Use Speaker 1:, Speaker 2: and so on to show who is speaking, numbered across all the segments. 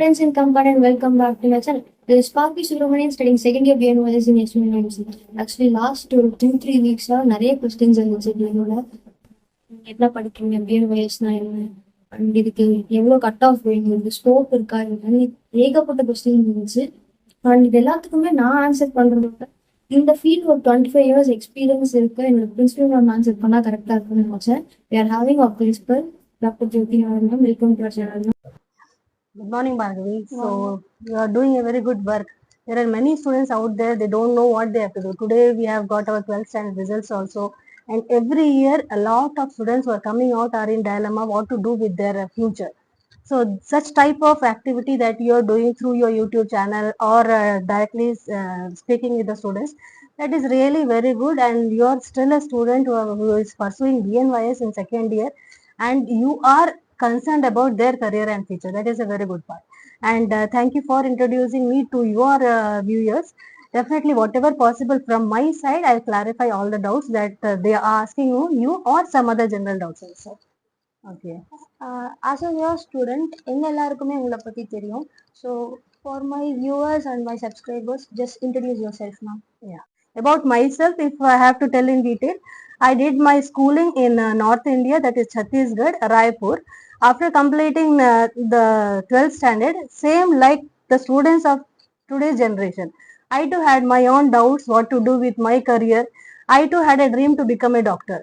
Speaker 1: Friends and company, and welcome back to my channel. This is Sparky Subramanian studying second year BNYS in BNYS. Actually, last 2-3 weeks, நிறைய questions இருந்துச்சு என்னோட என்ன படிக்கிறீங்க BNYSனா என்ன and இதுக்கு எவ்வளோ கட் ஆஃப் வேணும் ஸ்கோப் இருக்கா இல்லைன்னு ஏகப்பட்ட கொஸ்டின் இருந்துச்சு. அண்ட் இது எல்லாத்துக்குமே நான் ஆன்சர் பண்றதை விட இந்த ஃபீல்ட் ஒரு 25 years எக்ஸ்பீரியன்ஸ் இருக்கு. என்னோட பிரின்சிபல் நான் ஆன்சர் பண்ணா கரெக்டா இருக்குன்னு நினைச்சேன். We are having our principal, Dr. Jyoti Navarna. Welcome to our channel.
Speaker 2: Good morning, Bhargavi. So you are doing a very good work. There are many students out there, they don't know what they have to do. Today we have got our 12th standard results also, and every year a lot of students who are coming out are in dilemma what to do with their future. So such type of activity that you are doing through your YouTube channel or directly speaking with the students, that is really very good. And you are still a student who is pursuing BNYS in second year, and you are concerned about their career and future. That is a very good part. And thank you for introducing me to your viewers. Definitely, whatever possible from my side, I'll clarify all the doubts that they are asking you or some other general doubts also. Okay.
Speaker 3: As a your student, எங்க எல்லாருக்குமே உங்களை பத்தி தெரியும். So for my viewers and my subscribers, just introduce yourself now.
Speaker 2: Yeah. About myself, if I have to tell in detail, I did my schooling in North India, that is Chhattisgarh, Raipur. After completing the 12th standard, same like the students of today's generation, I too had my own doubts what to do with my career. I too had a dream to become a doctor.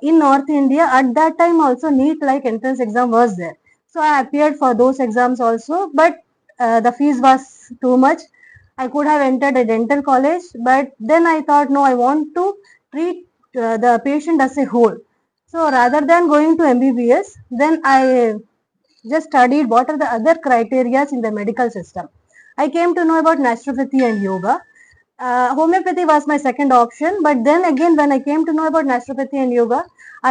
Speaker 2: In North India, at that time also NEET like entrance exam was there. So I appeared for those exams also, but the fees was too much. I could have entered a dental college, but then I thought, no, I want to treat the patient as a whole. So rather than going to MBBS, then I just studied what are the other criteria in the medical system. I came to know about naturopathy and yoga. Homeopathy was my second option, but then again when I came to know about naturopathy and yoga,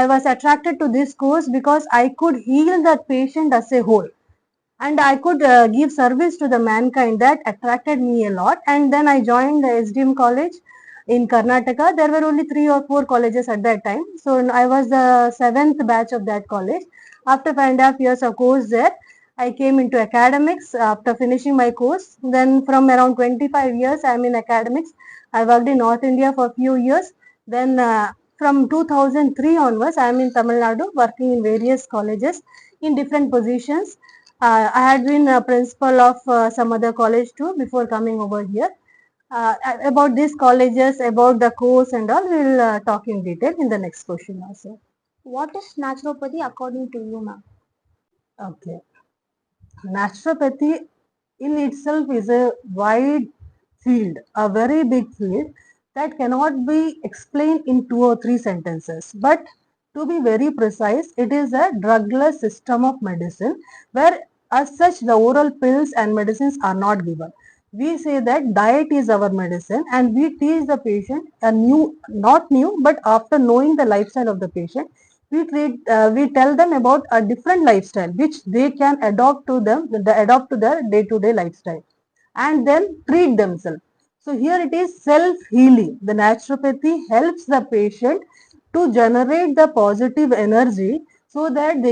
Speaker 2: I was attracted to this course because I could heal that patient as a whole, and I could give service to the mankind. That attracted me a lot. And then I joined the SDM college in Karnataka. There were only 3 or 4 colleges at that time, so I was the 7th batch of that college. After 5.5 years of course there, I came into academics after finishing my course. Then from around 25 years I am in academics. I worked in North India for a few years. Then from 2003 onwards I am in Tamil Nadu working in various colleges in different positions. I had been a principal of some other college too before coming over here. About these colleges, about the course and all, we will talk in detail in the next question also.
Speaker 3: What is naturopathy according to you, ma'am?
Speaker 2: Okay. Naturopathy in itself is a wide field, a very big field that cannot be explained in 2 or 3 sentences. But to be very precise, it is a drugless system of medicine where as such the oral pills and medicines are not given. We say that diet is our medicine, and we teach the patient a new, not new, but after knowing the lifestyle of the patient, we tell them about a different lifestyle which they can adopt to their day-to-day lifestyle, and then treat themselves. So here it is self-healing. The naturopathy helps the patient to generate the positive energy so that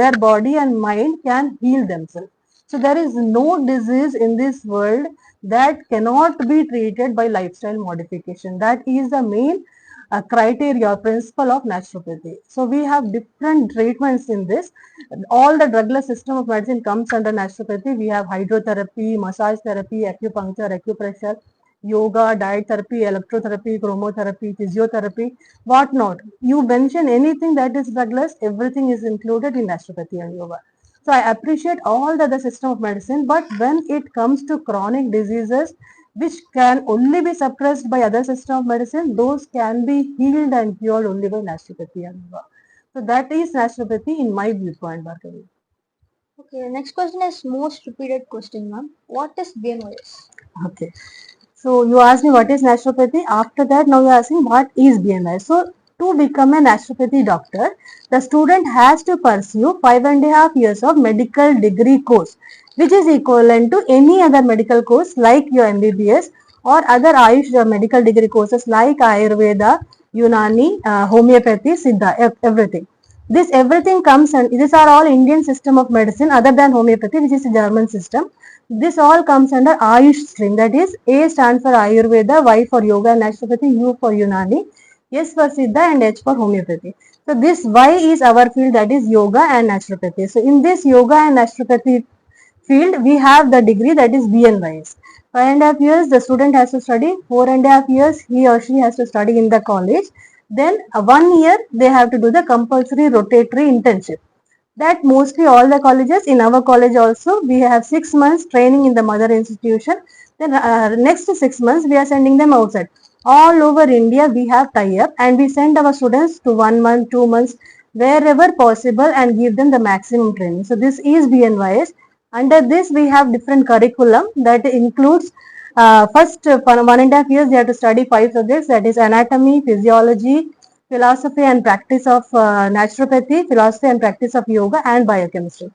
Speaker 2: their body and mind can heal themselves. So there is no disease in this world that cannot be treated by lifestyle modification. That is the main criteria or principle of naturopathy. So we have different treatments in this. All the drugless system of medicine comes under naturopathy. We have hydrotherapy, massage therapy, acupuncture, acupressure, yoga, diet therapy, electrotherapy, chromotherapy, physiotherapy, what not. You mention anything that is drugless, everything is included in naturopathy and yoga. So I appreciate all the other system of medicine, but when it comes to chronic diseases which can only be suppressed by other system of medicine, those can be healed and cured only by naturopathy and yoga. So that is naturopathy in my viewpoint, Bhargavi.
Speaker 3: Okay, next question is most repeated question, ma'am. What is BNYS?
Speaker 2: Okay. So you asked me what is naturopathy. After that, now you are asking what is BNYS. So to become a naturopathy doctor, the student has to pursue 5.5 years of medical degree course, which is equivalent to any other medical course like your MBBS or other Ayush medical degree courses like Ayurveda, Unani, Homeopathy, Siddha, everything. This everything comes, and these are all Indian system of medicine other than homeopathy, which is a German system. This all comes under Ayush stream. That is, A stands for Ayurveda, Y for Yoga and Naturopathy, U for Unani, S for Siddha, and H for Homeopathy. So this Y is our field, that is Yoga and Naturopathy. So in this Yoga and Naturopathy field, we have the degree, that is BNYS. 5.5 years the student has to study, 4.5 years he or she has to study in the college. Then 1 year they have to do the compulsory rotatory internship. That mostly all the colleges, in our college also, we have 6 months training in the mother institution. Then next 6 months we are sending them outside. All over India we have tie-up, and we send our students to 1 month, 2 months, wherever possible, and give them the maximum training. So this is BNYS. Under this we have different curriculum that includes first 1.5 years they have to study 5 subjects, that is anatomy, physiology, philosophy and practice of naturopathy, philosophy and practice of yoga, and biochemistry.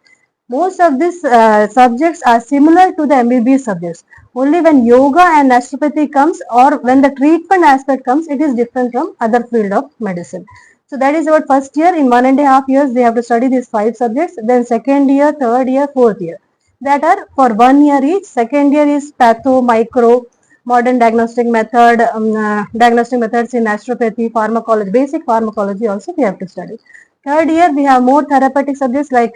Speaker 2: Most of these subjects are similar to the MBBS subjects. Only when yoga and naturopathy comes, or when the treatment aspect comes, it is different from other field of medicine. So that is our first year. In 1.5 years, they have to study these 5 subjects. Then second year, third year, fourth year. That are for 1 year each. Second year is patho, micro, modern diagnostic methods in naturopathy, pharmacology, basic pharmacology also we have to study. Third year we have more therapeutic subjects like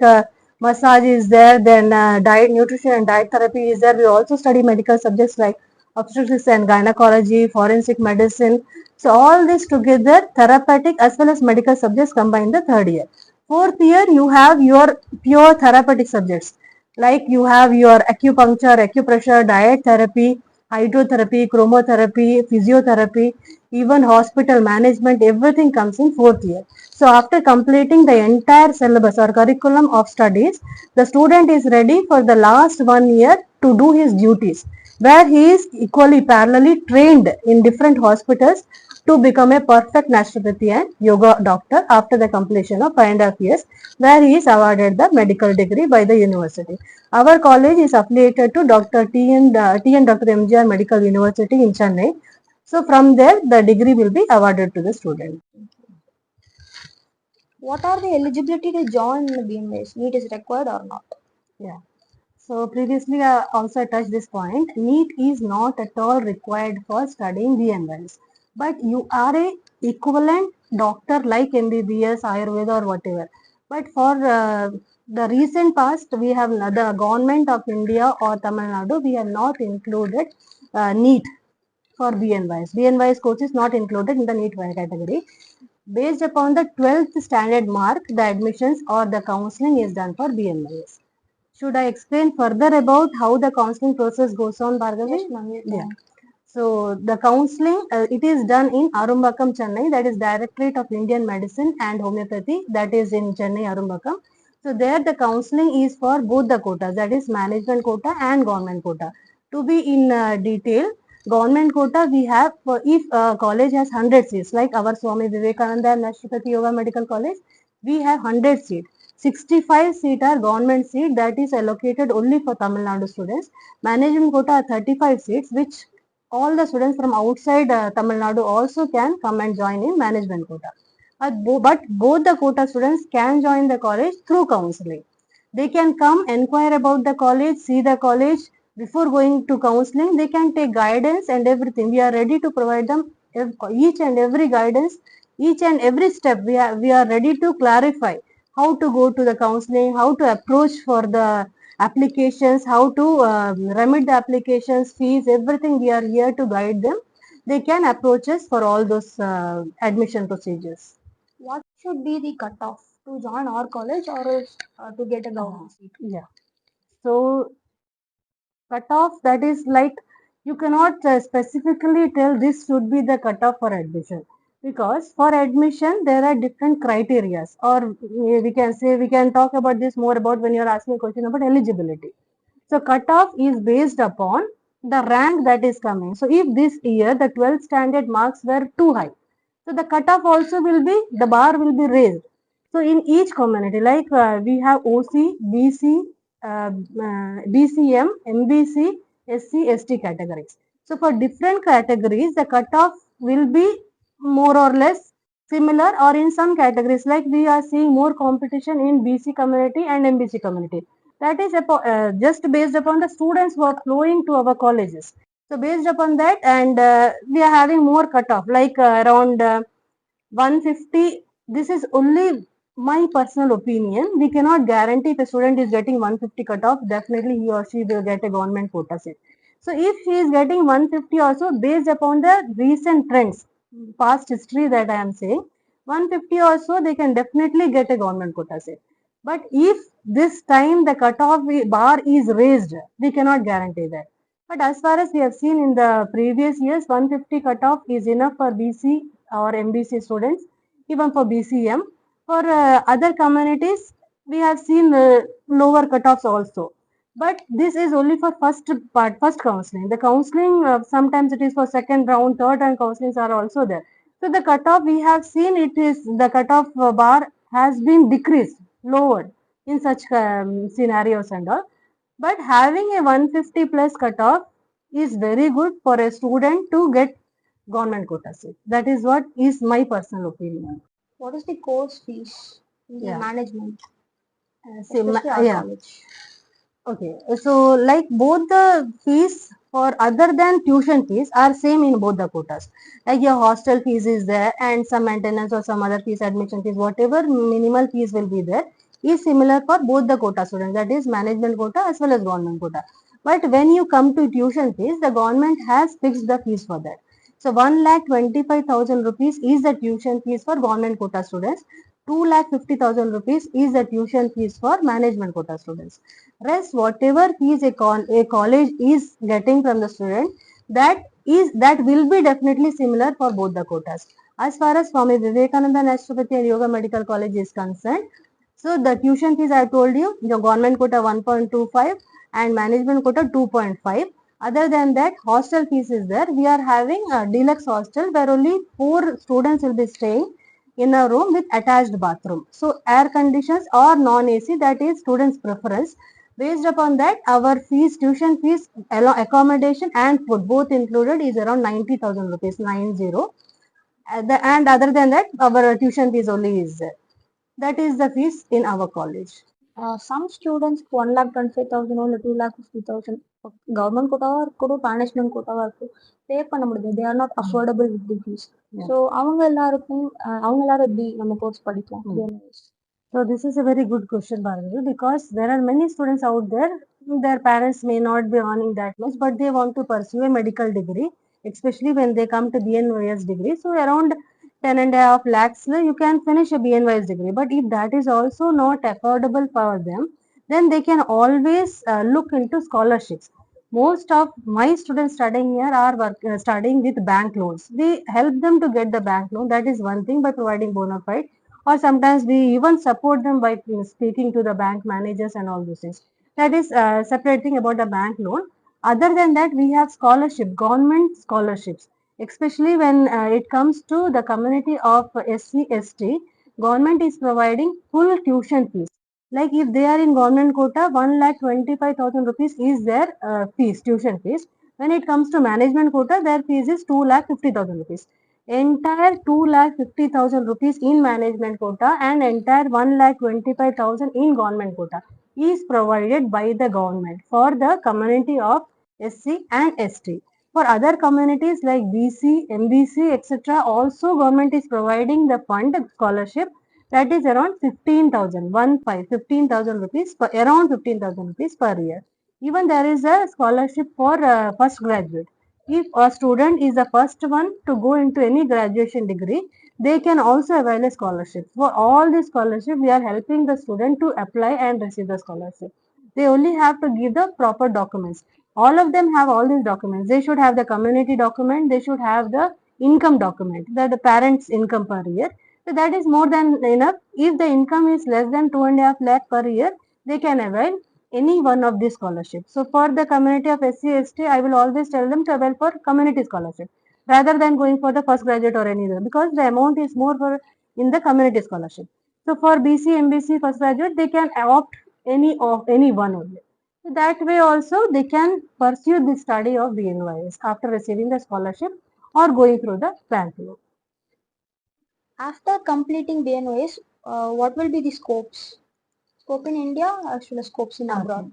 Speaker 2: massage is there, then diet, nutrition and diet therapy is there. We also study medical subjects like obstetrics and gynecology, forensic medicine. So all this together, therapeutic as well as medical subjects combined the third year. Fourth year you have your pure therapeutic subjects, like you have your acupuncture, acupressure, diet therapy, hydrotherapy, chromotherapy, physiotherapy, even hospital management, everything comes in fourth year. So after completing the entire syllabus or curriculum of studies, the student is ready for the last 1 year to do his duties, where he is equally parallelly trained in different hospitals to become a perfect naturopathy and yoga doctor after the completion of 5.5 years, where he is awarded the medical degree by the university. Our college is affiliated to Dr. T and Dr. MGR Medical University in Chennai. So from there, the degree will be awarded to the student.
Speaker 3: What are the eligibility to join the BNYS? NEET is required or not?
Speaker 2: Yeah. So previously I also touched this point. NEET is not at all required for studying BMS, but you are a equivalent doctor like MBBS, Ayurveda or whatever. But for the recent past, we have the government of India or Tamil Nadu, we have not included NEET for BNYS. BNYS course is not included in the NEET category. Based upon the 12th standard mark, the admissions or the counseling is done for BNYS. Should I explain further about how the counseling process goes on, Bhargavi?
Speaker 3: Yes, ma'am.
Speaker 2: Yeah. So the counseling, it is done in Arumbakam, Chennai. That is Directorate of Indian Medicine and Homeopathy. That is in Chennai, Arumbakam. So there the counseling is for both the quotas, that is management quota and government quota. To be in detail, government quota we have for if college has 100 seats, like our Swami Vivekananda and Naturopathy Yoga Medical College, we have 100 seats. 65 seat are government seat, that is allocated only for Tamil Nadu students. Management quota are 35 seats, which all the students from outside Tamil Nadu also can come and join in management quota. But both the quota students can join the college through counseling. They can come, inquire about the college, see the college. Before going to counseling, they can take guidance and everything. We are ready to provide them each and every guidance, each and every step. We are ready to clarify how to go to the counseling, how to approach for the applications, how to remit the applications, fees, everything. We are here to guide them. They can approach us for all those admission procedures.
Speaker 3: What should be the cutoff to join our college or else, to get a government seat?
Speaker 2: Yeah. So cutoff, that is like you cannot specifically tell this should be the cutoff for admission, because for admission there are different criterias, or we can say we can talk about this more about when you are asking a question about eligibility. So cutoff is based upon the rank that is coming. So if this year the 12th standard marks were too high, so the cutoff also will be, the bar will be raised. So in each community, like we have OC, BC, BCM, MBC, SC, ST categories. So for different categories, the cutoff will be more or less similar, or in some categories like we are seeing more competition in BC community and MBC community. That is just based upon the students who are flowing to our colleges. So based upon that, and we are having more cutoff like around 150. This is only my personal opinion. We cannot guarantee if a student is getting 150 cutoff, definitely he or she will get a government quota seat. So if he is getting 150 also, based upon the recent trends, past history that I am saying, 150 also they can definitely get a government quota seat. But if this time the cutoff bar is raised, we cannot guarantee that. But as far as we have seen in the previous years, 150 cutoff is enough for BC or MBC students, even for BCM. For other communities, we have seen lower cutoffs also. But this is only for first part, first counseling. The counseling, sometimes it is for second round, third round counselings are also there. So the cutoff we have seen, it is the cutoff bar has been decreased, lowered in such scenarios and all. But having a 150 plus cutoff is very good for a student to get government quota seat. That is what is my personal opinion.
Speaker 3: What is the course fees in the
Speaker 2: Yeah.
Speaker 3: management,
Speaker 2: Same.
Speaker 3: especially our
Speaker 2: Yeah.
Speaker 3: college?
Speaker 2: Okay. So like both the fees for other than tuition fees are same in both the quotas. Like your hostel fees is there and some maintenance or some other fees, admission fees, whatever minimal fees will be there is similar for both the quota students. That is management quota as well as government quota. But when you come to tuition fees, the government has fixed the fees for that. So 1,25,000 rupees is the tuition fees for government quota students. 2,50,000 rupees is the tuition fees for management quota students. Rest, whatever fees a college is getting from the student, that will be definitely similar for both the quotas. As far as Swami Vivekananda Naturopathy and Yoga Medical College is concerned, so the tuition fees I told you, the government quota 1.25 and management quota 2.5. Other than that, hostel fees is there. We are having a deluxe hostel where only 4 students will be staying in a room with attached bathroom. So air conditions or non-AC, that is students' preference. Based upon that, our fees, tuition fees, accommodation and food both included is around 90,000 rupees, 90. And other than that, our tuition fees only is there. That is the fees in our college.
Speaker 3: Some students 1,25,000 இல்லை 2,50,000 government கோட்டாவா இருக்கட்டும் management கோட்டாவா இருக்கும் பே பண்ண முடியாது. They are not affordable with the fees. So அவங்க எல்லாருக்கும் அவங்க எல்லாரும் எப்படி நம்ம கோர்ஸ் படிக்கலாம்?
Speaker 2: So this is a very good question, Bhargavi, because there are many students out there, their parents may not be earning that much, but they want to pursue a medical degree, especially when they come to BNYS degree. So around 10.5 lakhs, you can finish a BNYS degree. But if that is also not affordable for them, then they can always look into scholarships. Most of my students studying here are studying with bank loans. We help them to get the bank loan. That is one thing by providing bona fide, or sometimes we even support them by speaking to the bank managers and all those things. That is separate thing about the bank loan. Other than that, we have scholarship, government scholarships, especially when it comes to the community of SC/ST. Government is providing full tuition fees. Like if they are in government quota, 1,25,000 rupees is their fees, tuition fees. When it comes to management quota, their fees is 2,50,000 rupees. Entire 2,50,000 rupees in management quota and entire 1,25,000 in government quota is provided by the government for the community of SC and ST. For other communities like BC, MBC, etc., also government is providing the fund scholarship, that is around 15,000, 15,000 rupees per, around 15,000 rupees per year. Even there is a scholarship for first graduate. If a student is the first one to go into any graduation degree, they can also avail a scholarship. For all the scholarship, we are helping the student to apply and receive the scholarship. They only have to give the proper documents. All of them have all these documents. They should have the community document. They should have the income document, the parents' income per year. So that is more than enough. If the income is less than 2.5 lakh per year, they can avail any one of these scholarships. So for the community of SC/ST, I will always tell them to avail for community scholarship rather than going for the first graduate or any other, because the amount is more for in the community scholarship. So for BC, MBC, first graduate, they can opt any one only. So that way also they can pursue the study of BNYS after receiving the scholarship or going through the bank loan.
Speaker 3: After completing BNYS, what will be the scopes? Scope in India as well as scopes in abroad?
Speaker 2: Okay.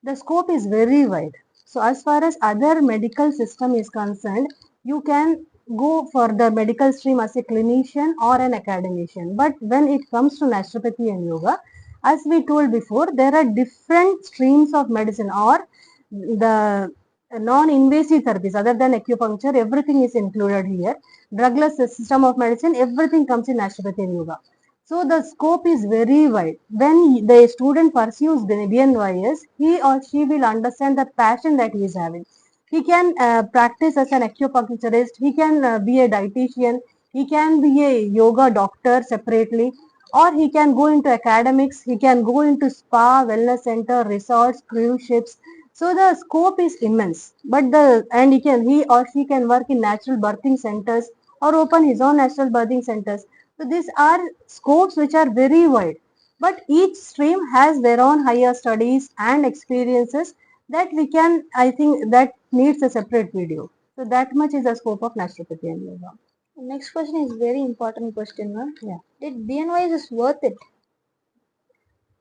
Speaker 2: The scope is very wide. So as far as other medical system is concerned, you can go for the medical stream as a clinician or an academician. But when it comes to naturopathy and yoga, as we told before, there are different streams of medicine or the non-invasive therapies other than acupuncture, everything is included here. Drugless system of medicine, everything comes in naturopathy and yoga. So the scope is very wide. When the student pursues the BNYS, he or she will understand the passion that he is having. He can practice as an acupuncturist, he can be a dietitian, he can be a yoga doctor separately, or he can go into academics, he can go into spa, wellness center, resorts, cruise ships. So the scope is immense. But he or she can work in natural birthing centers or open his own natural birthing centers. So these are scopes which are very wide, but each stream has their own higher studies and experiences that we can, I think that needs a separate video. So that much is the scope of naturopathy and yoga.
Speaker 3: Next question is very important question, ma'am.
Speaker 2: Yeah.
Speaker 3: Did BNYS is worth it?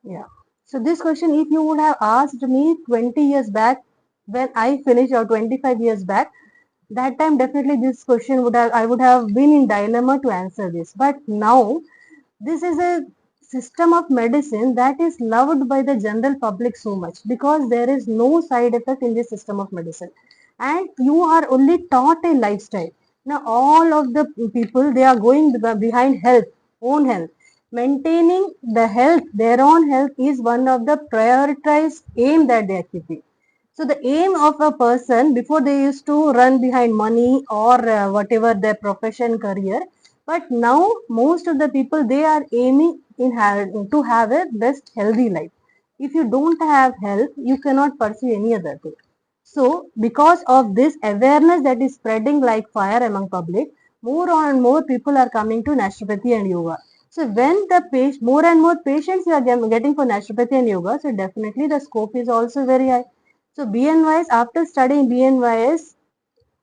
Speaker 2: Yeah. So this question, if you would have asked me 20 years back when I finished or 25 years back, that time definitely this question I would have been in dilemma to answer this. But now this is a system of medicine that is loved by the general public so much because there is no side effect in this system of medicine and you are only taught a lifestyle. Now all of the people, they are going behind health, own health. Maintaining the health, their own health, is one of the prioritized aim that they are keeping. So the aim of a person, before they used to run behind money or whatever their profession, career, but now most of the people, they are aiming to have a best healthy life. If you don't have health, you cannot pursue any other thing. So because of this awareness that is spreading like fire among public, more and more people are coming to naturopathy and yoga. So when more and more patients you are getting for naturopathy and yoga, so definitely the scope is also very high. So BNYS, after studying BNYS,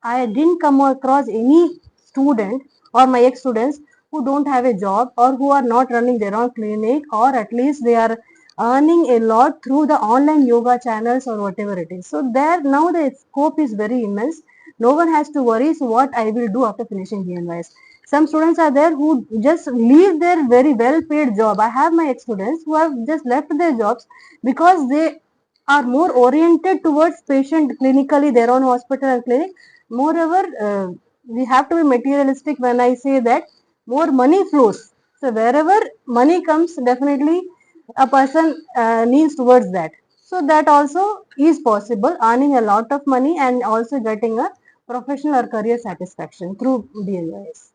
Speaker 2: I didn't come across any student or my ex-students who don't have a job or who are not running their own clinic, or at least they are earning a lot through the online yoga channels or whatever it is. So there now the scope is very immense. No one has to worry. So what I will do after finishing BNYS? Some students are there who just leave their very well paid job. I have my ex-students who have just left their jobs because they are more oriented towards patient clinically, their own hospital and clinic. Moreover, we have to be materialistic when I say that more money flows. So wherever money comes, definitely a person leans towards that. So that also is possible, earning a lot of money and also getting a professional or career satisfaction through BNYS.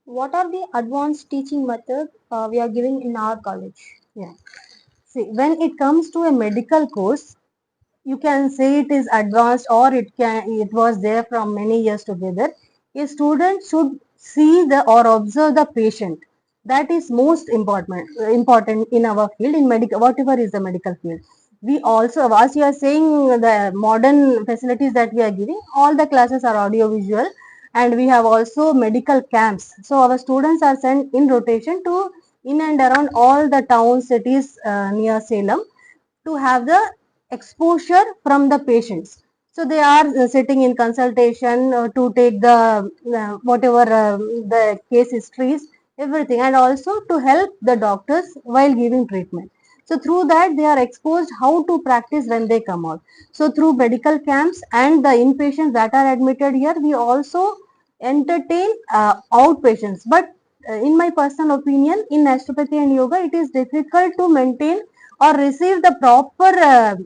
Speaker 3: What are the advanced teaching methods we are giving in our college?
Speaker 2: Yeah. See, when it comes to a medical course, you can say it is advanced or it was there from many years together. A student should see the or observe the patient. That is most important in our field, in medical, whatever is the medical field. We also, as you are saying, the modern facilities that we are giving, all the classes are audio visual, and we have also medical camps. So our students are sent in rotation to in and around all the towns, cities near Salem, to have the exposure from the patients. So they are sitting in consultation to take the whatever the case histories, everything, and also to help the doctors while giving treatment. So through that they are exposed how to practice when they come out. So through medical camps and the inpatients that are admitted here, we also entertain outpatients. But in my personal opinion, in naturopathy and yoga, it is difficult to maintain or receive the proper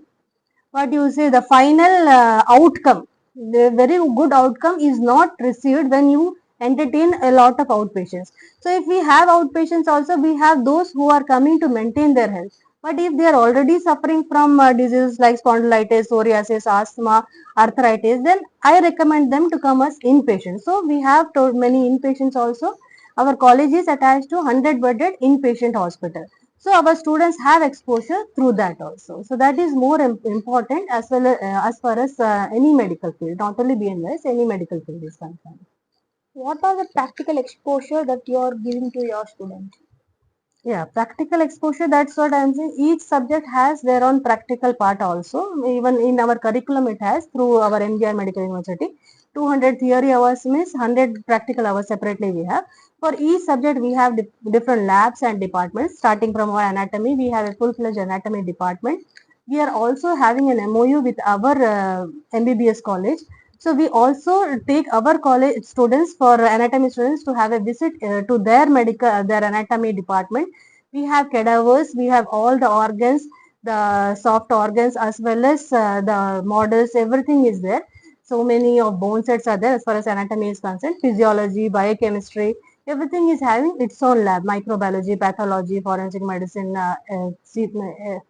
Speaker 2: what you say, the final outcome. The very good outcome is not received when you entertain a lot of outpatients. So if we have outpatients also, we have those who are coming to maintain their health. But if they are already suffering from diseases like spondylitis, psoriasis, asthma, arthritis, then I recommend them to come as inpatients. So we have many inpatients also. Our college is attached to 100-bedded inpatient hospital. So our students have exposure through that also. So that is more important as well as far as any medical field, not only BNYS, any medical field is concerned.
Speaker 3: What are the practical exposure that you are giving to your students?
Speaker 2: Yeah, practical exposure, that's what I'm saying. Each subject has their own practical part also. Even in our curriculum, it has through our MGR Medical University. 200 theory hours means 100 practical hours separately we have. For each subject, we have different labs and departments. Starting from our anatomy, we have a full-fledged anatomy department. We are also having an MOU with our MBBS college. So we also take our college students for anatomy students to have a visit to their their anatomy department. We have cadavers, we have all the organs, the soft organs as well as the models, everything is there. So many of bone sets are there as far as anatomy is concerned. Physiology, biochemistry, everything is having its own lab. Microbiology, pathology, forensic medicine,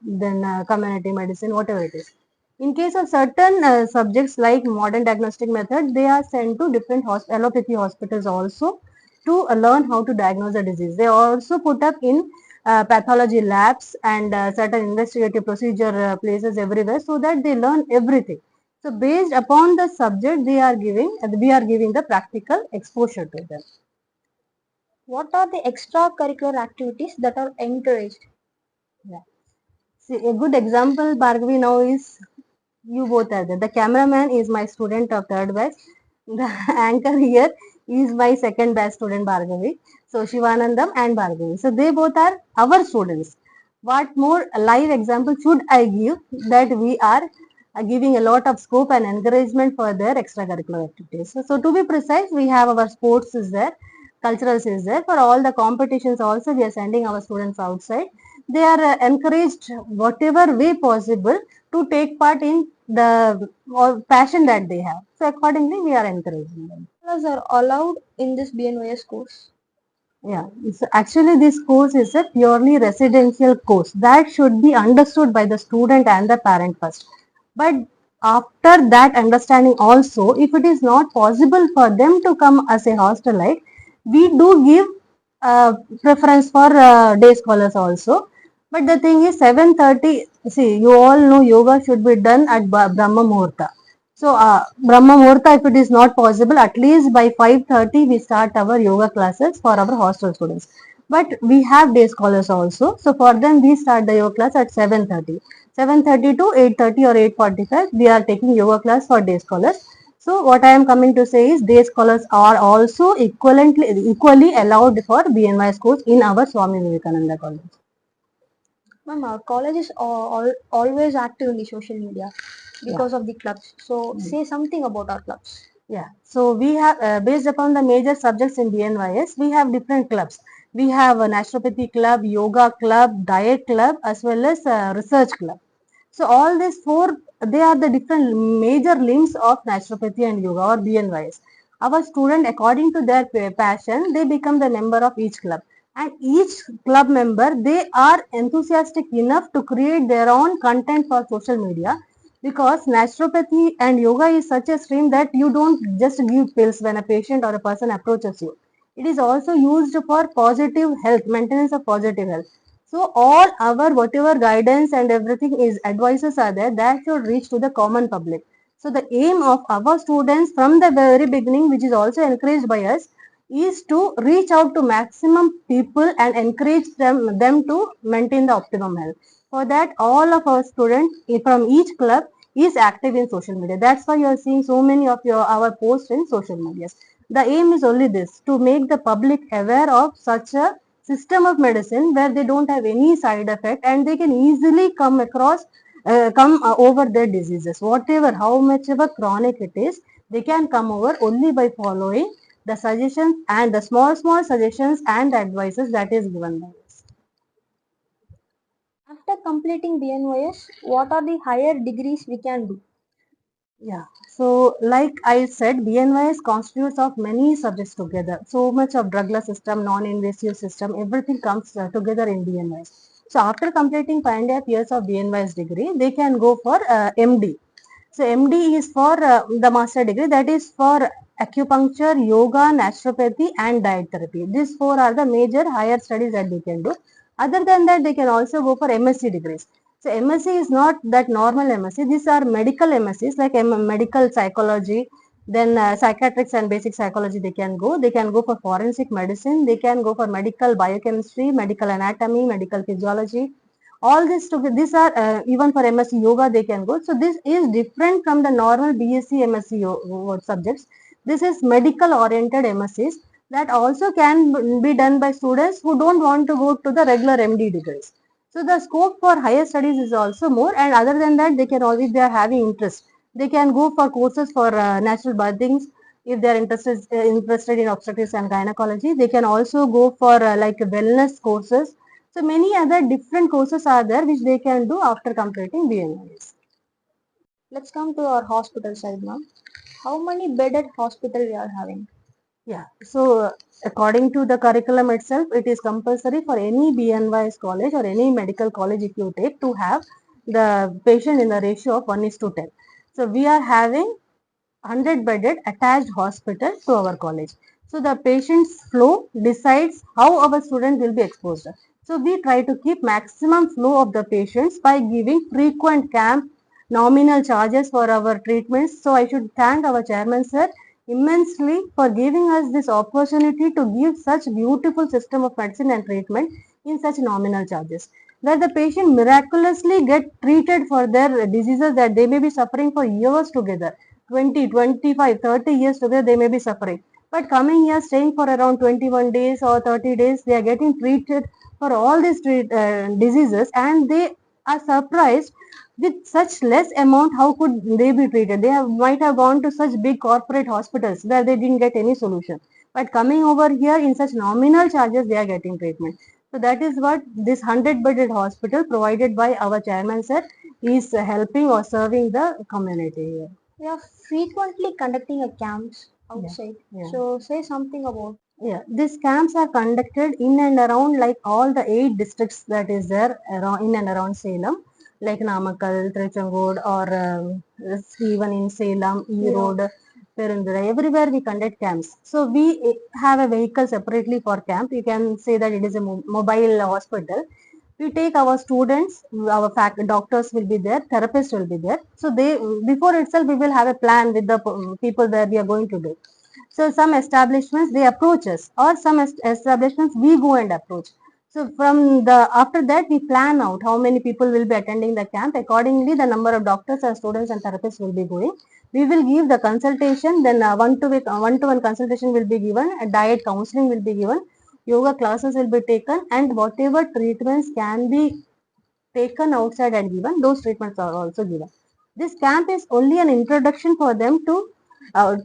Speaker 2: then community medicine, whatever it is. In case of certain subjects like modern diagnostic method, they are sent to different allopathy hospitals also to learn how to diagnose the disease. They also put up in pathology labs and certain investigative procedure places everywhere so that they learn everything. So based upon the subject they are giving, we are giving the practical exposure to them.
Speaker 3: What are the extracurricular activities that are encouraged?
Speaker 2: Yeah. See, a good example, Bhargavi, now is you both are there. The cameraman is my student of third batch. The anchor here is my second batch student Bhargavi. So Shivanandam and Bhargavi. So they both are our students. What more live example should I give that we are giving a lot of scope and encouragement for their extracurricular activities. So to be precise, we have our sports is there, culturals is there. For all the competitions also, we are sending our students outside. They are encouraged whatever way possible to take part in the passion that they have. So accordingly, we are encouraging them.
Speaker 3: Colors are allowed in this BNYS course.
Speaker 2: Yeah, so actually this course is a purely residential course that should be understood by the student and the parent first. But after that understanding also, if it is not possible for them to come as a hostelite, we do give preference for day scholars also. But the thing is 7:30, see you all know yoga should be done at Brahma Muhurta. So, Brahma Muhurta, if it is not possible, at least by 5:30 we start our yoga classes for our hostel students. But we have day scholars also. So, for them we start the yoga class at 7:30. 7:30 to 8:30 or 8:45 we are taking yoga class for day scholars. So, what I am coming to say is day scholars are also equally allowed for BNYS course in our Swami Vivekananda college.
Speaker 3: Ma'am, our college is always active in the social media
Speaker 2: Yeah.
Speaker 3: because of the clubs. So say something about our clubs.
Speaker 2: Yeah, so we have based upon the major subjects in BNYS, we have different clubs. We have a naturopathy club, yoga club, diet club, as well as research club. So all these four, they are the different major limbs of naturopathy and yoga or BNYS. Our student, according to their passion, they become the member of each club. And each club member, they are enthusiastic enough to create their own content for social media because naturopathy and yoga is such a stream that you don't just give pills when a patient or a person approaches you. It is also used for positive health, maintenance of positive health. So all our whatever guidance and everything is advices are there that should reach to the common public. So the aim of our students from the very beginning, which is also encouraged by us, is to reach out to maximum people and encourage them to maintain the optimum health. For that, all of our students from each club is active in social media. That's why you are seeing so many of our posts in social media. The aim is only this, to make the public aware of such a system of medicine where they don't have any side effect and they can easily come across come over their diseases, whatever how much ever chronic it is, they can come over only by following the suggestions and the small suggestions and advices that is given by us.
Speaker 3: After completing BNYS, what are the higher degrees we can do?
Speaker 2: Yeah, so like I said, BNYS constitutes of many subjects together. So much of drugless system, non-invasive system, everything comes together in BNYS. So after completing 5.5 years of BNYS degree, they can go for MD. So MD is for the master degree, that is for acupuncture, yoga, naturopathy and diet therapy. These four are the major higher studies that they can do. Other than that, they can also go for MSc degrees. So MSc is not that normal MSc. These are medical MScs like medical psychology, Then psychiatrics and basic psychology they can go. They can go for forensic medicine. They can go for medical biochemistry, medical anatomy, medical physiology. All this together, these are even for MSc yoga they can go. So this is different from the normal BSc MSc subjects. This is medical oriented MScs that also can be done by students who don't want to go to the regular MD degrees. So the scope for higher studies is also more, and other than that, they can also, if they are having interest, they can go for courses for natural birthings. If they are interested in obstetrics and gynecology, they can also go for like wellness courses. So many other different courses are there which they can do after completing BNYS.
Speaker 3: Let's come to our hospital side now. How many bedded hospital we are having?
Speaker 2: Yeah, so according to the curriculum itself, it is compulsory for any BNYS college or any medical college if you take to have the patient in the ratio of 1 is to 10. So we are having 100 bedded attached hospital to our college. So the patient's flow decides how our student will be exposed. So we try to keep maximum flow of the patients by giving frequent camp, nominal charges for our treatments. So I should thank our chairman sir immensely for giving us this opportunity to give such beautiful system of medicine and treatment in such nominal charges, where the patient miraculously get treated for their diseases that they may be suffering for years together. 20, 25, 30 years together they may be suffering, but coming here staying for around 21 days or 30 days, they are getting treated for all these diseases, and they are surprised with such less amount how could they be treated. They might have gone to such big corporate hospitals where they didn't get any solution, but coming over here in such nominal charges they are getting treatment. So that is what this 100 bedded hospital provided by our chairman sir is helping or serving the community here.
Speaker 3: We are frequently conducting a camps
Speaker 2: Yeah,
Speaker 3: outside.
Speaker 2: yeah.
Speaker 3: So say something about.
Speaker 2: Yeah, these camps are conducted in and around like all the 8 districts that is there around in and around Salem, like Namakkal, Trichangood, or even in Salem, Erode, Perundura. Everywhere we conduct camps. So we have a vehicle separately for camp. You can say that it is a mobile hospital. We take our students, our doctors will be there, therapists will be there. So they before itself we will have a plan with the people where we are going to do. So some establishments they approach us, or some establishments we go and approach. So from the after that we plan out how many people will be attending the camp. Accordingly, the number of doctors and students and therapists will be going. We will give the consultation. Then one-to-one consultation will be given. A diet counseling will be given. Yoga classes will be taken, and whatever treatments can be taken outside and given, those treatments are also given. This camp is only an introduction for them to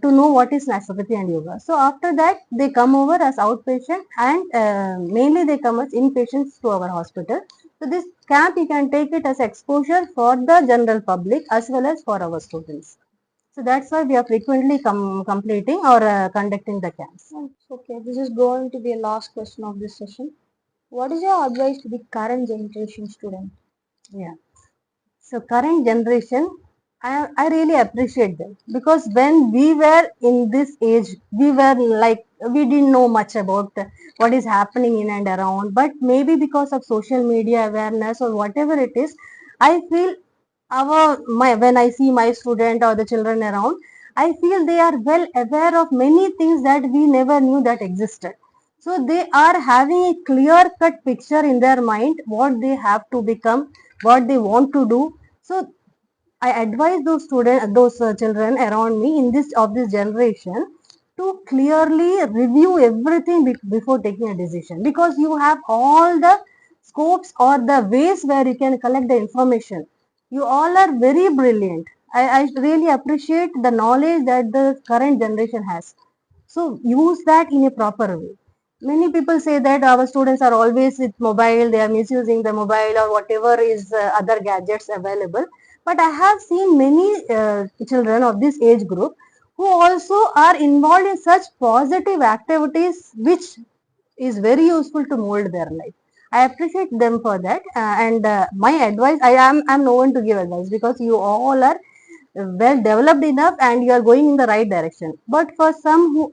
Speaker 2: know what is naturopathy and yoga. So after that, they come over as outpatient, and mainly they come as inpatients to our hospital. So this camp you can take it as exposure for the general public as well as for our students. So that's why we are frequently completing or conducting the camps.
Speaker 3: Okay, this is going to be a last question of this session. What is your advice to the current generation student?
Speaker 2: Yeah. So current generation, I really appreciate them, because when we were in this age, we were like we didn't know much about what is happening in and around. But maybe because of social media awareness or whatever it is, I feel when I see my student or the children around, I feel they are well aware of many things that we never knew that existed. So they are having a clear cut picture in their mind what they have to become, what they want to do. So I advise those students, those children around me in this generation to clearly review everything before taking a decision, because you have all the scopes or the ways where you can collect the information. You all are very brilliant. I really appreciate the knowledge that the current generation has. So use that in a proper way. Many people say that our students are always with mobile, they are misusing the mobile or whatever is other gadgets available. But I have seen many children of this age group who also are involved in such positive activities which is very useful to mold their life. I appreciate them for that. And my advice, I'm no one to give advice, because you all are well developed enough and you are going in the right direction. But for some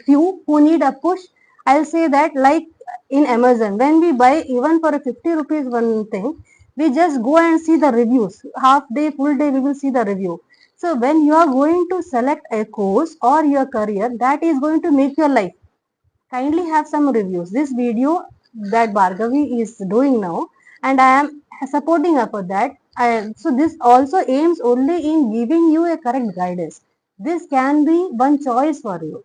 Speaker 2: few who need a push, I'll say that, like in Amazon, when we buy even for a 50 rupees one thing, we just go and see the reviews. Half day, full day, we will see the review. So when you are going to select a course or your career that is going to make your life, kindly have some reviews. This video that Bhargavi is doing now, and I am supporting her for that. So this also aims only in giving you a correct guidance. This can be one choice for you.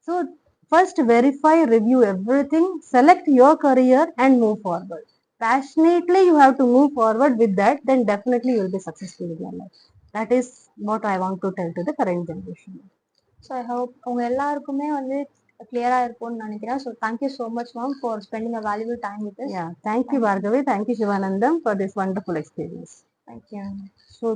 Speaker 2: So first verify, review everything, select your career and move forward. Passionately you have to move forward with that, then definitely you will be successful in your life. That is what I want to tell to the current generation.
Speaker 3: So I hope உங்க எல்லாருக்குமே வந்து கிளியரா இருக்கும்னு நினைக்கிறேன். So thank you so much ma'am for spending a valuable time with
Speaker 2: Yeah, thank you Bhargavi, thank you Shivanandam for this wonderful experience.
Speaker 3: Thank you.
Speaker 2: So